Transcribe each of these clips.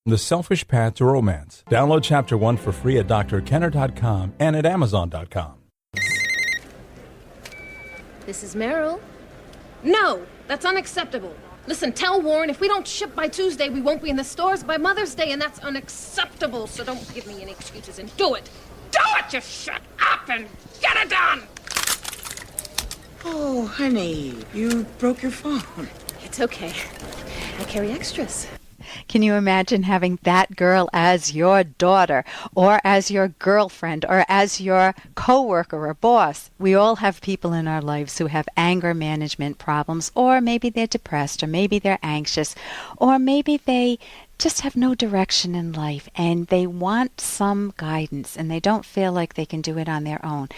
The Selfish Path to Romance. Download Chapter 1 for free at drkenner.com and at amazon.com. This is Meryl. No, that's unacceptable. Listen, tell Warren if we don't ship by Tuesday, we won't be in the stores by Mother's Day, and that's unacceptable. So don't give me any excuses and do it. Do it! Just shut up and get it done! Oh, honey, you broke your phone. It's okay. I carry extras. Can you imagine having that girl as your daughter or as your girlfriend or as your coworker or boss? We all have people in our lives who have anger management problems, or maybe they're depressed, or maybe they're anxious, or maybe they just have no direction in life and they want some guidance and they don't feel like they can do it on their own.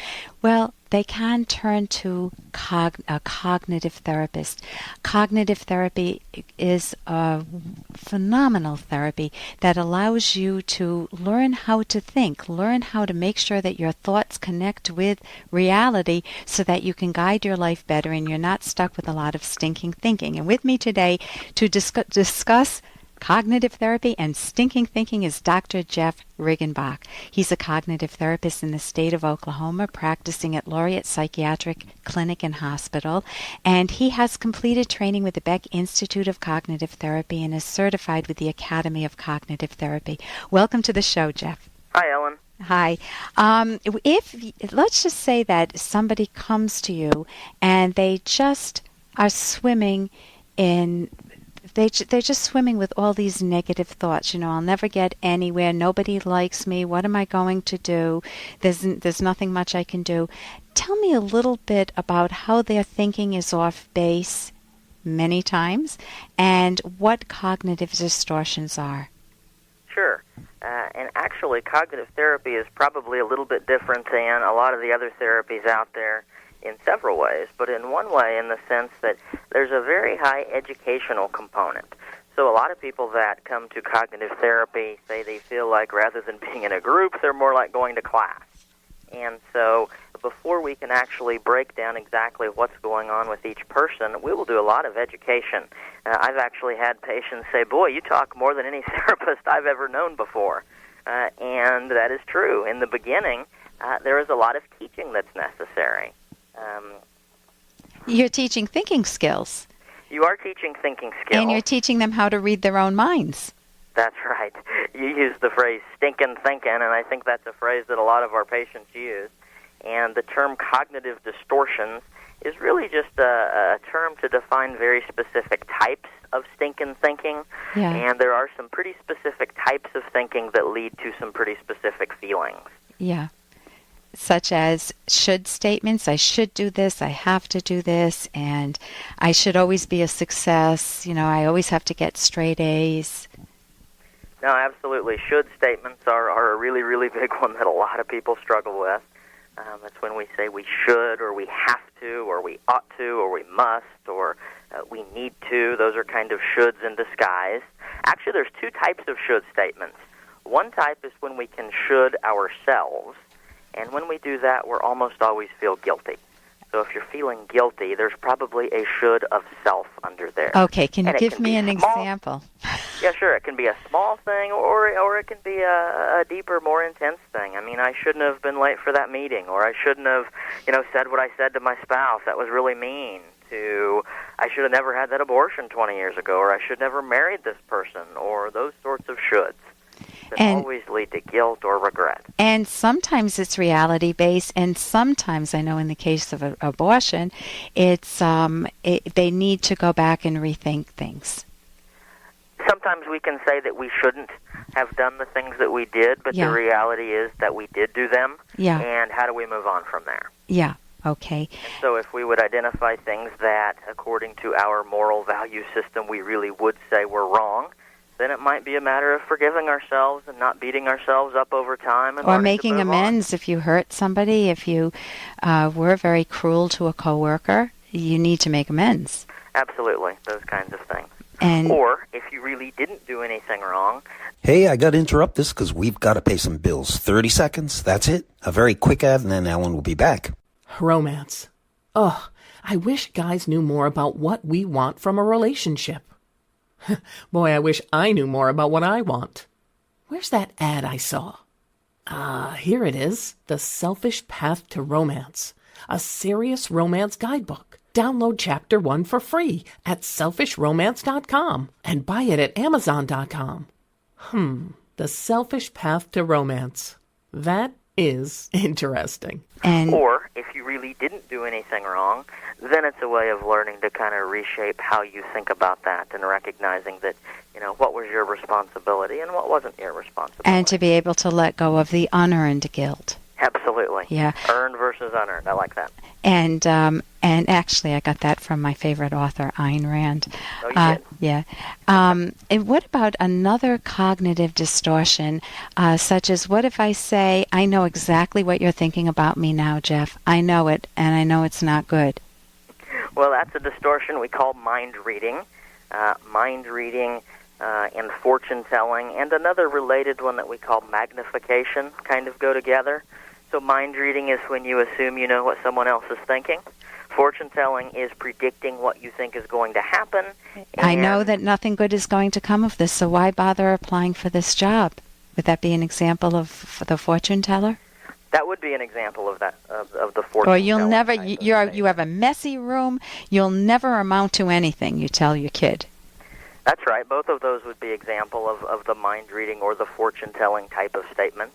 Well, they can turn to a cognitive therapist. Cognitive therapy is a phenomenal therapy that allows you to learn how to think, learn how to make sure that your thoughts connect with reality so that you can guide your life better and you're not stuck with a lot of stinking thinking. And with me today to discuss cognitive therapy and stinking thinking is Dr. Jeff Riggenbach. He's a cognitive therapist in the state of Oklahoma, practicing at Laureate Psychiatric Clinic and Hospital, and he has completed training with the Beck Institute of Cognitive Therapy and is certified with the Academy of Cognitive Therapy. Welcome to the show, Jeff. Hi, Ellen. Hi. If let's just say that somebody comes to you and they just are swimming in they're just swimming with all these negative thoughts. You know, I'll never get anywhere. Nobody likes me. What am I going to do? There's nothing much I can do. Tell me a little bit about how their thinking is off base many times and what cognitive distortions are. Sure. And actually, cognitive therapy is probably a little bit different than a lot of the other therapies out there in several ways, but in one way in the sense that there's a very high educational component. So a lot of people that come to cognitive therapy say they feel like rather than being in a group, they're more like going to class. And so before we can actually break down exactly what's going on with each person, we will do a lot of education. I've actually had patients say, boy, you talk more than any therapist I've ever known before. And that is true. In the beginning, there is a lot of teaching that's necessary. You're teaching thinking skills. You are teaching thinking skills. And you're teaching them how to read their own minds. That's right. You use the phrase stinking thinking, and I think that's a phrase that a lot of our patients use. And the term cognitive distortions is really just a term to define very specific types of stinking thinking. Yeah. And there are some pretty specific types of thinking that lead to some pretty specific feelings. Yeah. Such as should statements, I should do this, I have to do this, and I should always be a success, you know, I always have to get straight A's. No, absolutely. Should statements are a really, really big one that a lot of people struggle with. That's when we say we should, or we have to, or we ought to, or we must, or we need to. Those are kind of shoulds in disguise. Actually, there's two types of should statements. One type is when we can should ourselves. And when we do that, we're almost always feel guilty. So if you're feeling guilty, there's probably a should of self under there. Okay, can you give me an example? Yeah, sure. It can be a small thing, or it can be a deeper, more intense thing. I mean, I shouldn't have been late for that meeting, or I shouldn't have, said what I said to my spouse. That was really mean. I should have never had that abortion 20 years ago, or I should never married this person, or those sorts of shoulds. And always lead to guilt or regret. And sometimes it's reality-based, and sometimes, I know in the case of abortion, it's they need to go back and rethink things. Sometimes we can say that we shouldn't have done the things that we did, but the reality is that we did do them, and how do we move on from there? Yeah, okay. And so if we would identify things that, according to our moral value system, we really would say were wrong, then it might be a matter of forgiving ourselves and not beating ourselves up over time. And or making amends if you hurt somebody, if you were very cruel to a coworker, you need to make amends. Absolutely, those kinds of things. Or if you really didn't do anything wrong. Hey, I got to interrupt this because we've got to pay some bills. 30 seconds, that's it. A very quick ad, and then Ellen will be back. Romance. Ugh, I wish guys knew more about what we want from a relationship. Boy, I wish I knew more about what I want. Where's that ad I saw? Here it is. The Selfish Path to Romance. A serious romance guidebook. Download Chapter 1 for free at selfishromance.com and buy it at amazon.com. The Selfish Path to Romance. That is interesting. Or, if you really didn't do anything wrong, then it's a way of learning to kind of reshape how you think about that and recognizing that, what was your responsibility and what wasn't your responsibility. And to be able to let go of the unearned guilt. Absolutely. Yeah. Earned versus unearned. I like that. And actually, I got that from my favorite author, Ayn Rand. Oh, you did? Yeah. And what about another cognitive distortion, such as what if I say, I know exactly what you're thinking about me now, Jeff. I know it, and I know it's not good. Well, that's a distortion we call mind reading. Mind reading and fortune telling, and another related one that we call magnification kind of go together. So mind reading is when you assume you know what someone else is thinking. Fortune telling is predicting what you think is going to happen. I know that nothing good is going to come of this, so why bother applying for this job? Would that be an example of the fortune teller? That would be an example of that of the fortune. Or you'll telling never kind of you have a messy room. You'll never amount to anything. You tell your kid. That's right. Both of those would be example of the mind reading or the fortune telling type of statement.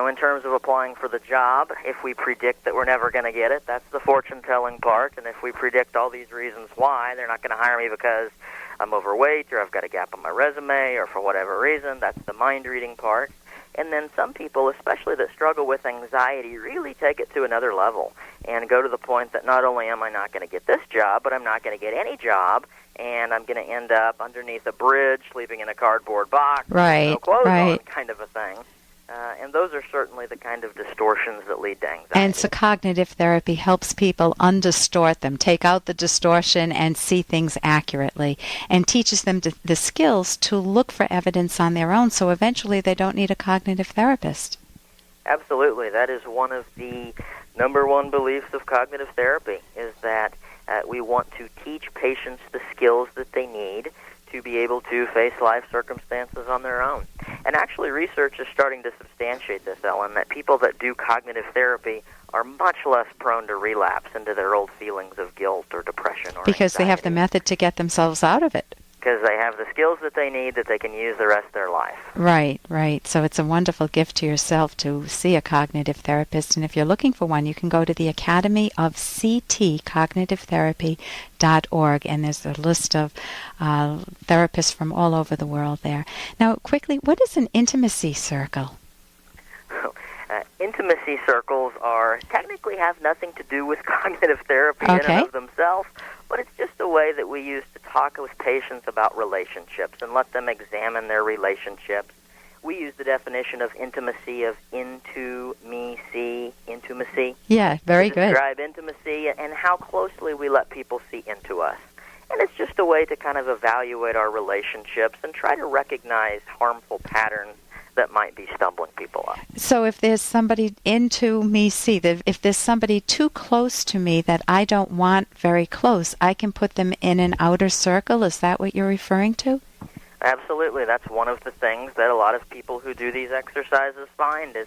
In terms of applying for the job, if we predict that we're never going to get it, that's the fortune telling part. And if we predict all these reasons why they're not going to hire me because I'm overweight or I've got a gap on my resume or for whatever reason, that's the mind reading part. And then some people, especially that struggle with anxiety, really take it to another level and go to the point that not only am I not going to get this job, but I'm not going to get any job, and I'm going to end up underneath a bridge, sleeping in a cardboard box, right, no clothes right. on, kind of a thing. And those are certainly the kind of distortions that lead to anxiety. And so cognitive therapy helps people undistort them, take out the distortion and see things accurately, and teaches them the skills to look for evidence on their own, so eventually they don't need a cognitive therapist. Absolutely. That is one of the number one beliefs of cognitive therapy, is that we want to teach patients the skills that they need to be able to face life circumstances on their own. And actually, research is starting to substantiate this, Ellen, that people that do cognitive therapy are much less prone to relapse into their old feelings of guilt or depression or because anxiety. They have the method to get themselves out of it. Because they have the skills that they need that they can use the rest of their life. Right, right. So it's a wonderful gift to yourself to see a cognitive therapist. And if you're looking for one, you can go to the Academy of CT CognitivTherapy.org, and there's a list of therapists from all over the world there. Now, quickly, what is an intimacy circle? Intimacy circles technically have nothing to do with cognitive therapy in and of themselves, but it's just a way that we use to talk with patients about relationships and let them examine their relationships. We use the definition of intimacy of intimacy. Yeah, very good. To describe intimacy and how closely we let people see into us. And it's just a way to kind of evaluate our relationships and try to recognize harmful patterns that might be stumbling people up. So if there's somebody if there's somebody too close to me that I don't want very close, I can put them in an outer circle. Is that what you're referring to? Absolutely. That's one of the things that a lot of people who do these exercises find is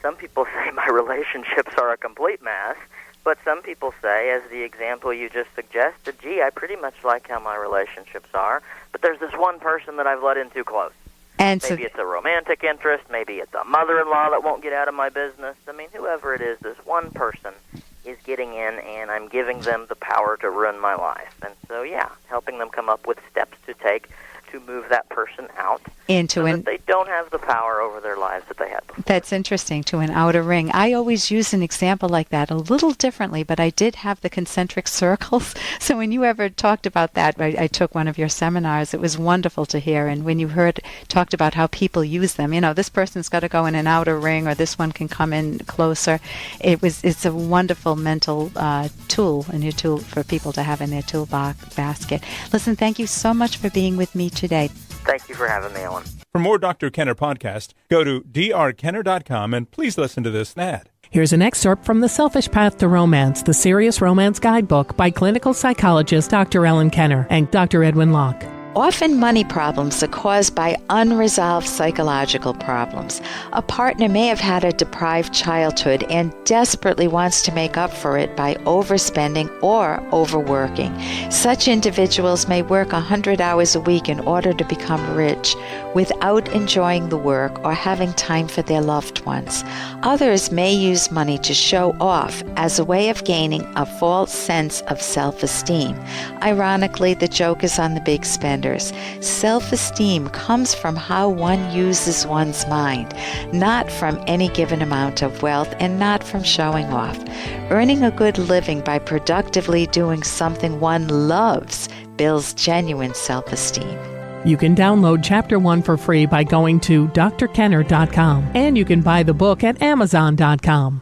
some people say my relationships are a complete mess, but some people say, as the example you just suggested, gee, I pretty much like how my relationships are, but there's this one person that I've let in too close. And maybe it's a romantic interest, maybe it's a mother-in-law that won't get out of my business. I mean, whoever it is, this one person is getting in, and I'm giving them the power to ruin my life. And so, helping them come up with steps to take to move that person out so that they don't have the power over their lives that they had before. That's interesting, to an outer ring. I always use an example like that a little differently, but I did have the concentric circles. So when you ever talked about that, I took one of your seminars. It was wonderful to hear. And when you talked about how people use them, this person's got to go in an outer ring, or this one can come in closer. It's a wonderful mental tool, a new tool for people to have in their toolbox basket. Listen, thank you so much for being with me today. Thank you for having me, Ellen. For more Dr. Kenner podcast, go to drkenner.com and please listen to this ad. Here's an excerpt from The Selfish Path to Romance, the Serious Romance Guidebook by clinical psychologist Dr. Ellen Kenner and Dr. Edwin Locke. Often money problems are caused by unresolved psychological problems. A partner may have had a deprived childhood and desperately wants to make up for it by overspending or overworking. Such individuals may work 100 hours a week in order to become rich without enjoying the work or having time for their loved ones. Others may use money to show off as a way of gaining a false sense of self-esteem. Ironically, the joke is on the big spenders. Self-esteem comes from how one uses one's mind, not from any given amount of wealth and not from showing off. Earning a good living by productively doing something one loves builds genuine self-esteem. You can download Chapter 1 for free by going to drkenner.com, and you can buy the book at amazon.com.